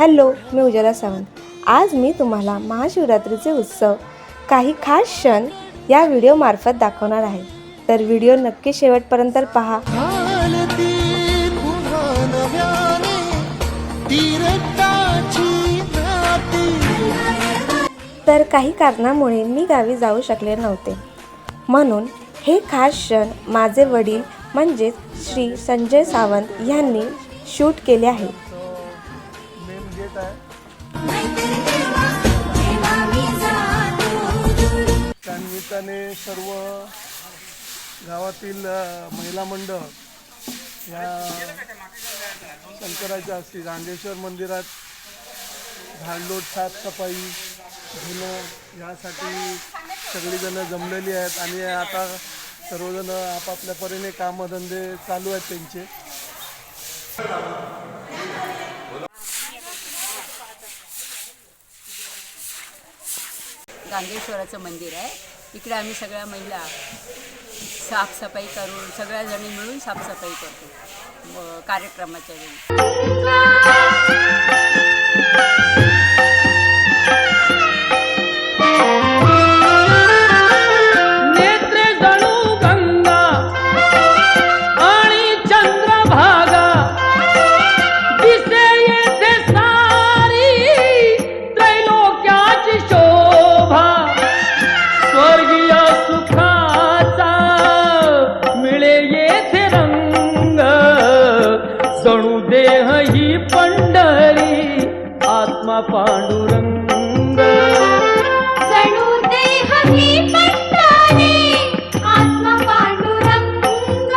Hello, मी उज्ज्वला सावंत. आज मी तुम्हाला महाशिवरात्रीचे उत्सव काही खास क्षण या व्हिडिओमार्फत दाखवणार आहे. तर व्हिडिओ नक्की शेवटपर्यंत पहा. तर काही कारणामुळे मी गावी जाऊ शकले नव्हते, म्हणून हे खास क्षण माझे वडील म्हणजेच श्री संजय सावंत यांनी शूट केले आहे. त्यानिमित्ताने सर्व गावातील महिला मंडळ या शंकराच्या श्री रांगेश्वर मंदिरात झाडलोट साफसफाई धुणं यासाठी सगळीजणं जमलेली आहेत आणि आता सर्वजण आपापल्या परीने कामधंदे चालू आहेत त्यांचे. गांगेश्वराचं मंदिर आहे. इकडे आम्ही सगळ्या महिला साफसफाई करून सगळ्याजणी मिळून साफसफाई करतो कार्यक्रमाच्या वेळी. जणू देह ही पंढरी आत्मा पांडुरंग, जणू देह ही पंढरी आत्मा पांडुरंग.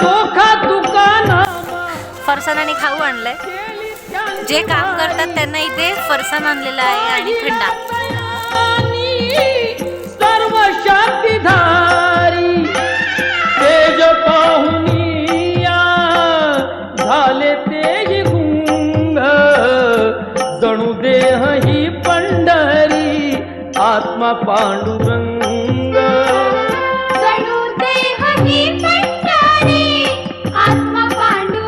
चोखा दुकाना फरसाण आणि खाऊ आणलंय. जे काम करतात त्यांना इथे फरसाण आणलेलं आहे आणि थंडा. सर्व शांतीधारी तेज पाहुनिया झाले तेज गुंग, जणू देह ही पंढरी आत्मा पांडुरंग, जणू देह ही पंढरी आत्मा पांडुरंग.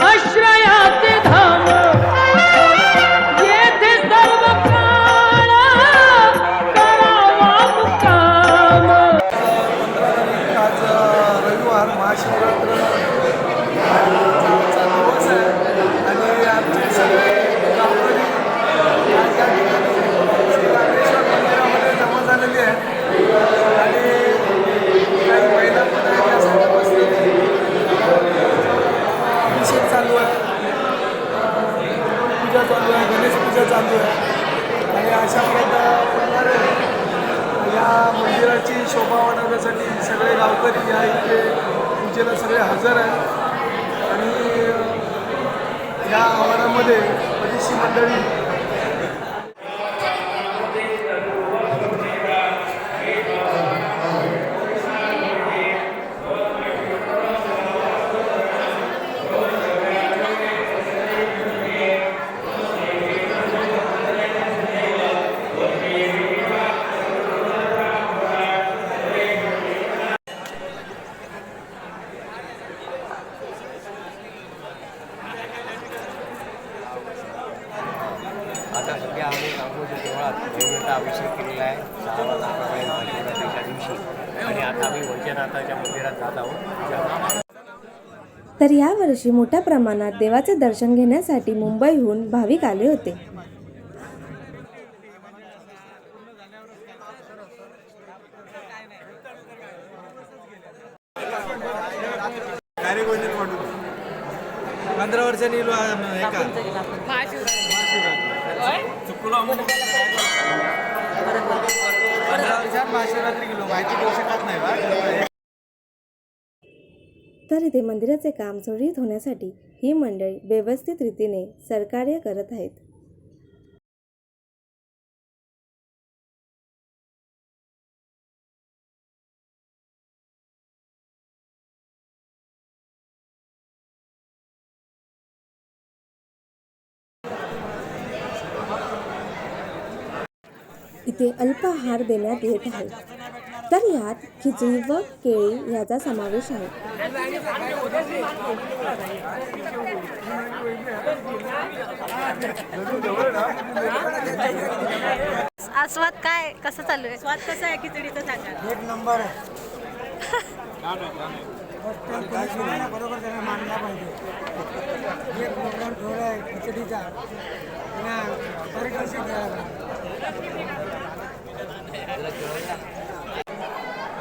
आश्रयाचे धाम येथे सर्व काळ करावा मुक्काम. आज रविवार महाशिवरात्रीचा दिवस आहे आणि आमचे सगळे गावकरी या ठिकाणी श्री रामेश्वर मंदिरामध्ये जमा झालेली आहे आणि काही महिला पण आहेत या सगळ्या अभिषेक चालू आहे, पूजा चालू आहे, गणेश पूजा चालू आहे आणि अशा प्रकारे या मंदिराची शोभा वाढवण्यासाठी सगळे गावकरी या इथे पूजेला सगळे हजर आहेत आणि या आवारामध्ये बरीचशी मंडळी आता सध्या आम्ही गांगोच्या देवळात देवळाचा अभिषेक केलेला आहे 6 वाजतापर्यंत महाशिवरात्रीच्या दिवशी आणि आता आम्ही वैजनाथाच्या मंदिरात जात आहोत. तर यावर्षी मोठ्या प्रमाणात देवाचे दर्शन घेण्यासाठी मुंबईहून भाविक आले होते. तर इथे मंदिराचे काम सुरळीत होण्यासाठी ही मंडळी व्यवस्थित रीतीने सहकार्य करत आहेत. इथे अल्पाहार देण्यात येत आहे. तर यात खिचडी व केळी याचा समावेश आहे. आस्वाद काय कसं चालू आहे? स्वाद कसा आहे खिचडीचा सांगा. एक नंबर आहे. बरोबर त्याने मांडला पाहिजे. एक प्रोग्राम ठेवला आहे खिचडीचा.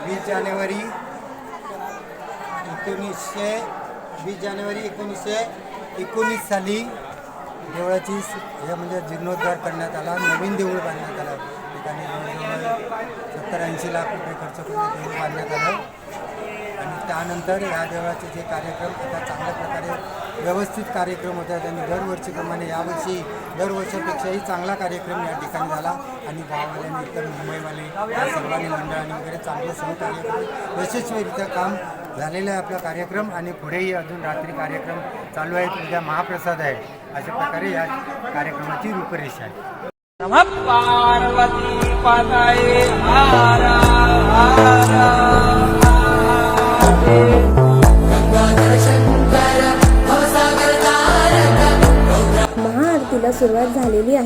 वीस जानेवारी 1919 साली देवळाची हे म्हणजे जीर्णोद्धार करण्यात आला. नवीन देऊळ बांधण्यात आलं. ठिकाणी जवळजवळ 70-80 लाख रुपये खर्च करून देऊळ बांधण्यात आलं. आणि त्यानंतर या देवळाचे जे कार्यक्रम आता चांगल्या प्रकारे व्यवस्थित कार्यक्रम होतात आणि दरवर्षीप्रमाणे यावर्षी दरवर्षापेक्षाही चांगला कार्यक्रम या ठिकाणी झाला. आणि गाववाल्यांनी इतर मुंबईवाले या सर्वांनी मंडळांनी वगैरे चांगलं सहकार्य करून यशस्वीरित्या काम झालेलं आहे आपला कार्यक्रम. आणि पुढेही अजून रात्री कार्यक्रम चालू आहेत. उद्या महाप्रसाद आहे. अशा प्रकारे या कार्यक्रमाची रूपरेषा आहे. पार्वती पताये हरा हरा महाआरतीला सुरुवात झालेली आहे.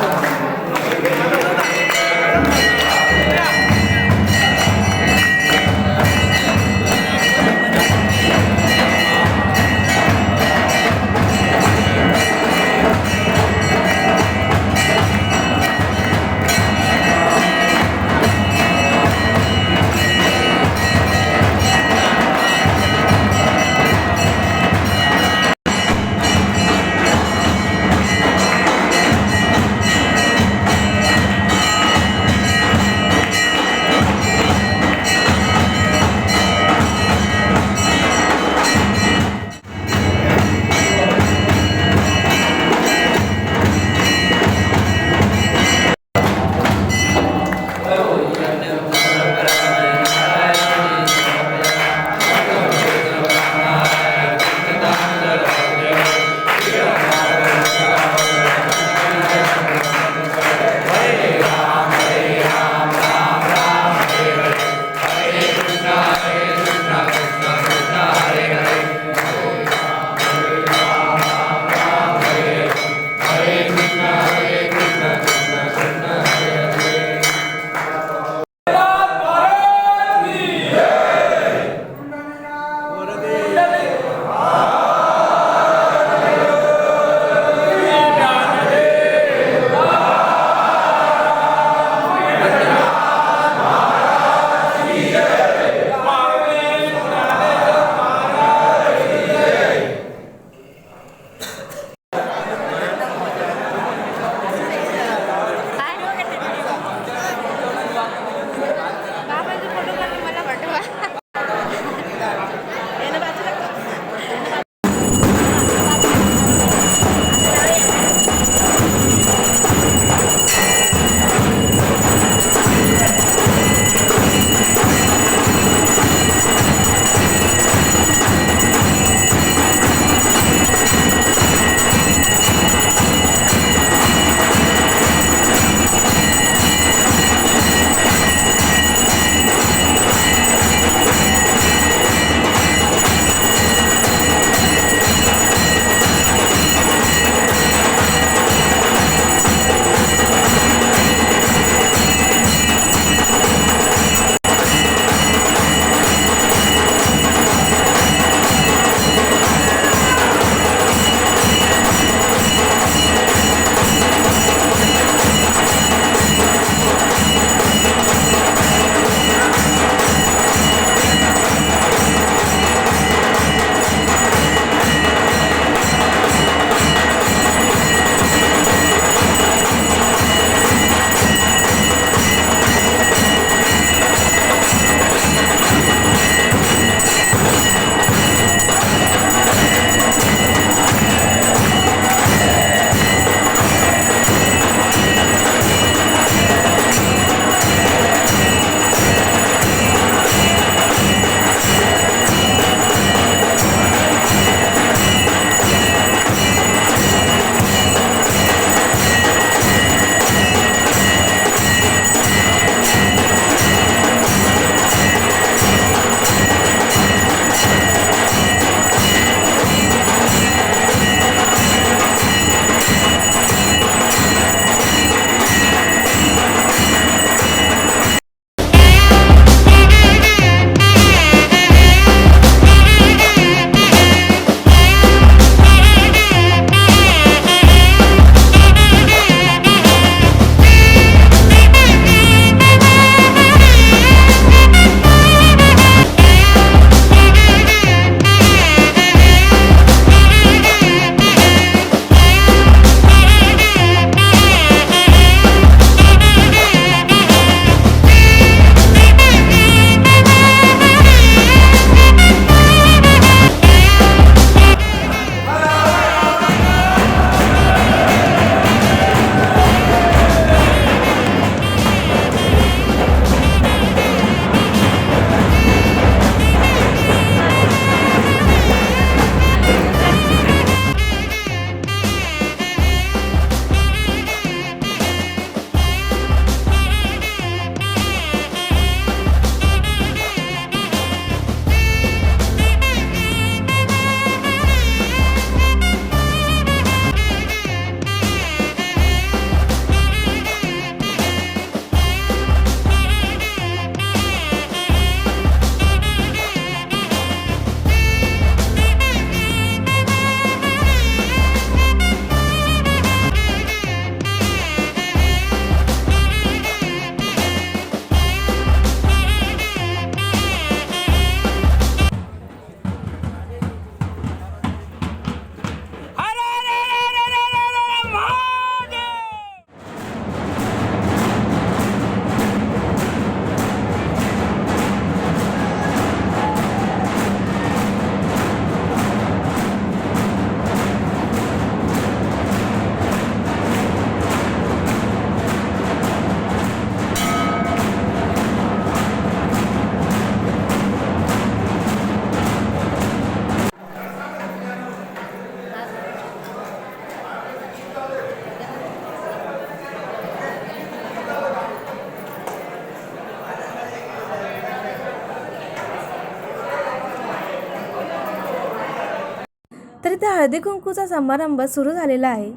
इथे हळदी कुंकूचा समारंभ सुरू झालेला आहे.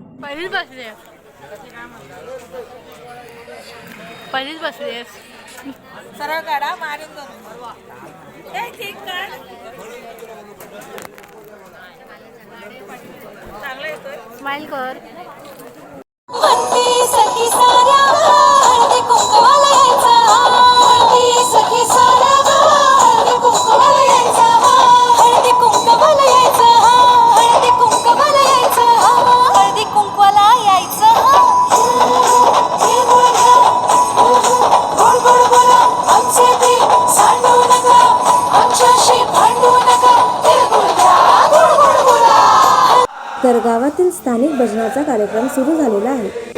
पहिलीच बसली सरळ काढा मारून स्माइल कर. म्हणते सखी साऱ्या हळदी कुंकवाला यायचा, म्हणते सखी साऱ्या हळदी कुंकवाला यायचा, हळदी कुंकवाला यायचा, हळदी कुंकवाला यायचा, हळदी कुंकवाला यायचा. गोड गोड बोला आमचे ते सांडू नका, आमच्याशी भांडू नका, तिळगुळ द्या गोड गोड बोला. तर गावातील स्थानिक भजनाचा कार्यक्रम सुरू झालेला आहे.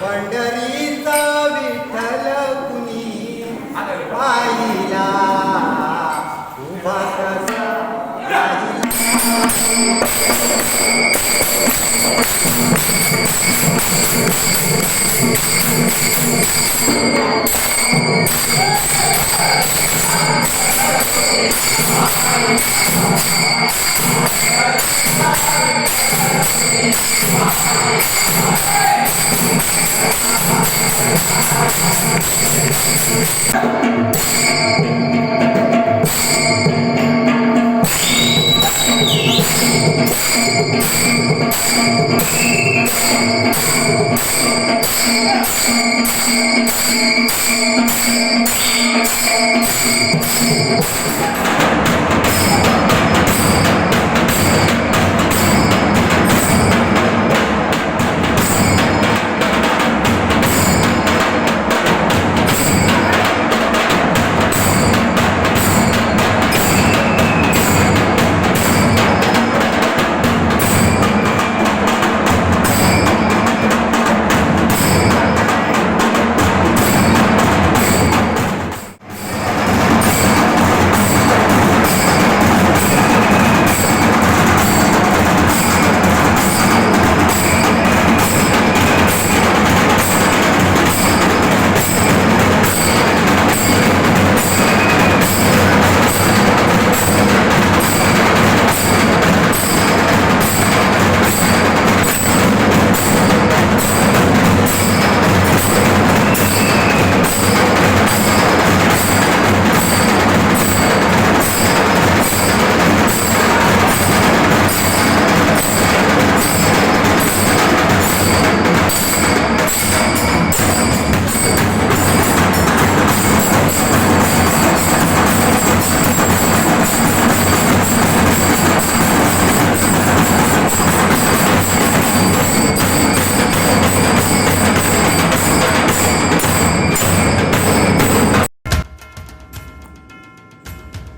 पंढरीचा विठ्ठल कुणी पाहिला उभा कसा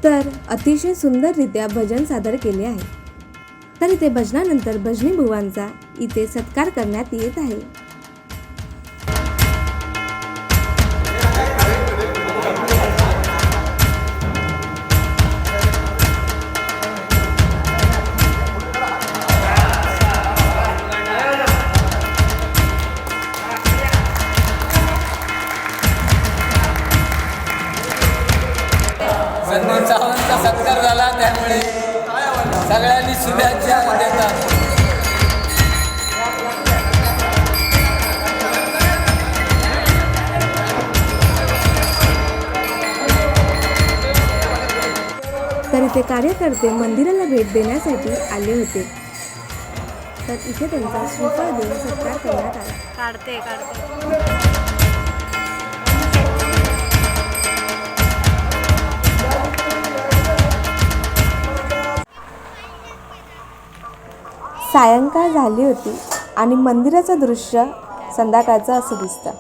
तर अतिशय सुंदररित्या भजन सादर केले आहे. तर इथे भजनानंतर भजनी बुवांचा इथे सत्कार करण्यात येत आहे. शुभेच्छा देतात. तर इथे कार्यकर्ते मंदिराला भेट देण्यासाठी आले होते. तर इथे त्यांचा श्रीफळ देऊन सत्कार करण्यात आला. काढते. सायंकाळ झाली होती आणि मंदिराचं दृश्य संध्याकाळचं असं दिसतं.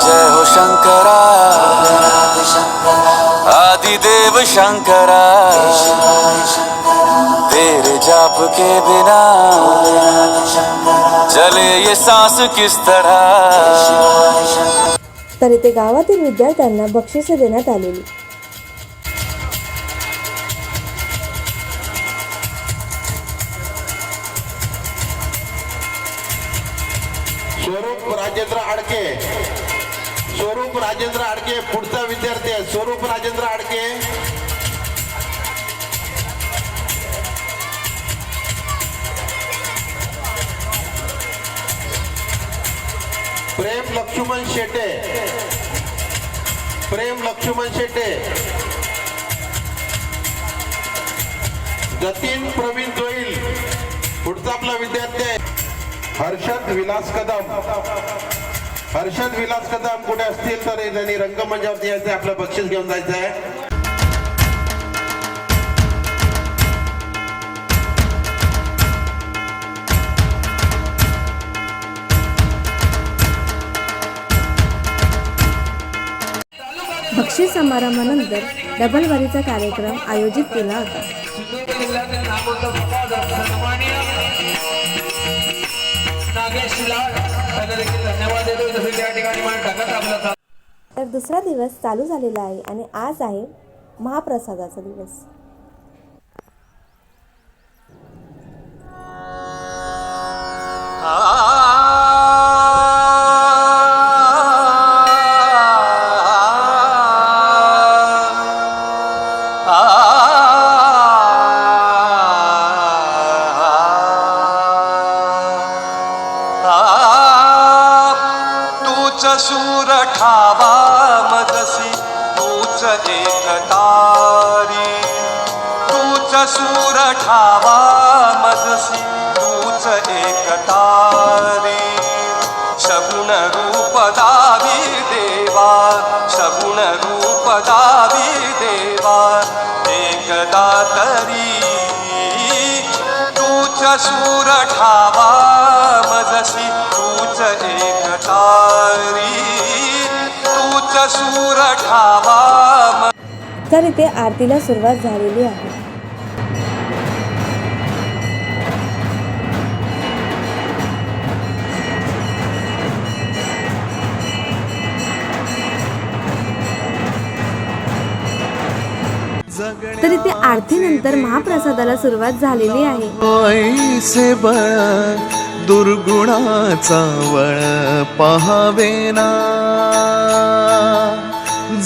जय हो शंकरा आदिदेव शंकरा तेरे जाप के बिना चले ये सांस किस तरह. तर इथे गावातील विद्यार्थ्यांना बक्षिसे देण्यात आलेली. स्वरूप राजेंद्र आडके पुढचा विद्यार्थी आहे. स्वरूप राजेंद्र आडके. प्रेम लक्ष्मण शेटे. जतीन प्रवीण जोईल पुढचा आपला विद्यार्थी आहे. हर्षद विलास कदम कुठे असतील तर त्यांनी रंगमंचावरती यायचं, आपलं बक्षीस घेऊन जायचं आहे. बक्षीस समारंभानंतर डबलवारीचा कार्यक्रम आयोजित केला होता. तर दुसरा दिवस चालू झालेला आहे आणि आज आहे महाप्रसादाचा दिवस. सूर ठावा मजसी तूच एक तारी. तूच सूर ठावा मजसी तूच एक तारी. शगुन रूप दावी देवा शगुन रूप दावी देवा एकदा तरी. तूच सूर ठावा मजसी तूच एक तारी. तूच सूर ठावा. तर इथे आरतीला सुरुवात झालेली आहे. तर इथे आरतीनंतर महाप्रसादाला सुरुवात झालेली आहे. ऐसे बळ दुर्गुणाचा वळ पहावेना.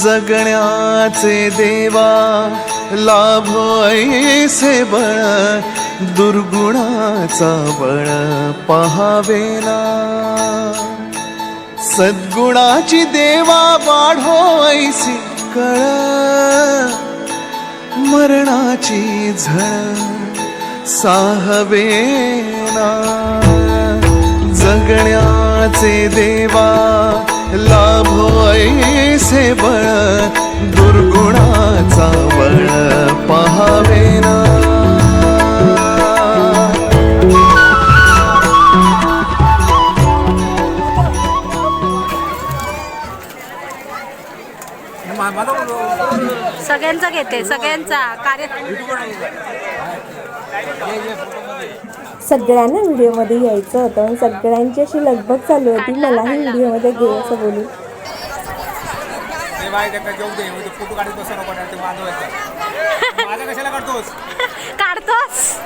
जगण्याचे देवा लाभ ऐसे बळ दुर्गुणाचा बळ पहावेना. सद्गुणाची देवा वाढो ऐसी कळ. मरणाची झळ साहवेना. जगण्याचे देवा लाभो ऐसे बळ दुर्गुणाचा बळ पहावेना. सगळ्यांचा घेते सगळ्यांचा कार्य. सगळ्यांना व्हिडिओमध्ये यायचं होतं आणि सगळ्यांची अशी लगबग चालू होती मलाही व्हिडिओमध्ये घे असं बोलून. अरे बाय त्याचा जेवू दे म्हणजे फोटो काढत बसू नको ते माझं माझा कशाला काढतोस काढतोस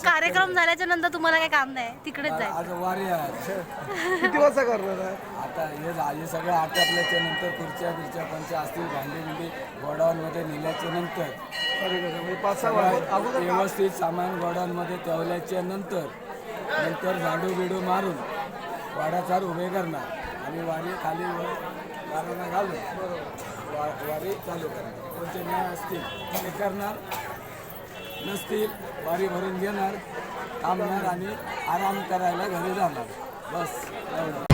कार्यक्रम झाल्याच्या नंतर तुम्हाला काय काम नाही तिकडेच जायचं आज वारी आहे किती वाजता करणार आहे आता हे सगळं आटपल्याच्या नंतर खुर्च्या पंच्या असतील भांडी गोडाऊनमध्ये नेल्याच्या नंतर व्यवस्थित सामान गोडाऊनमध्ये ठेवल्याच्या नंतर झाडू बिडू मारून वाड्याचार उभे करणार आणि वारी खाली वारांना घालून वारी चालू करणार कोणते न्याय असतील ते करणार नसतील वारी भरून घेणार थांबणार आणि आराम करायला घरी जाणार बस एवढं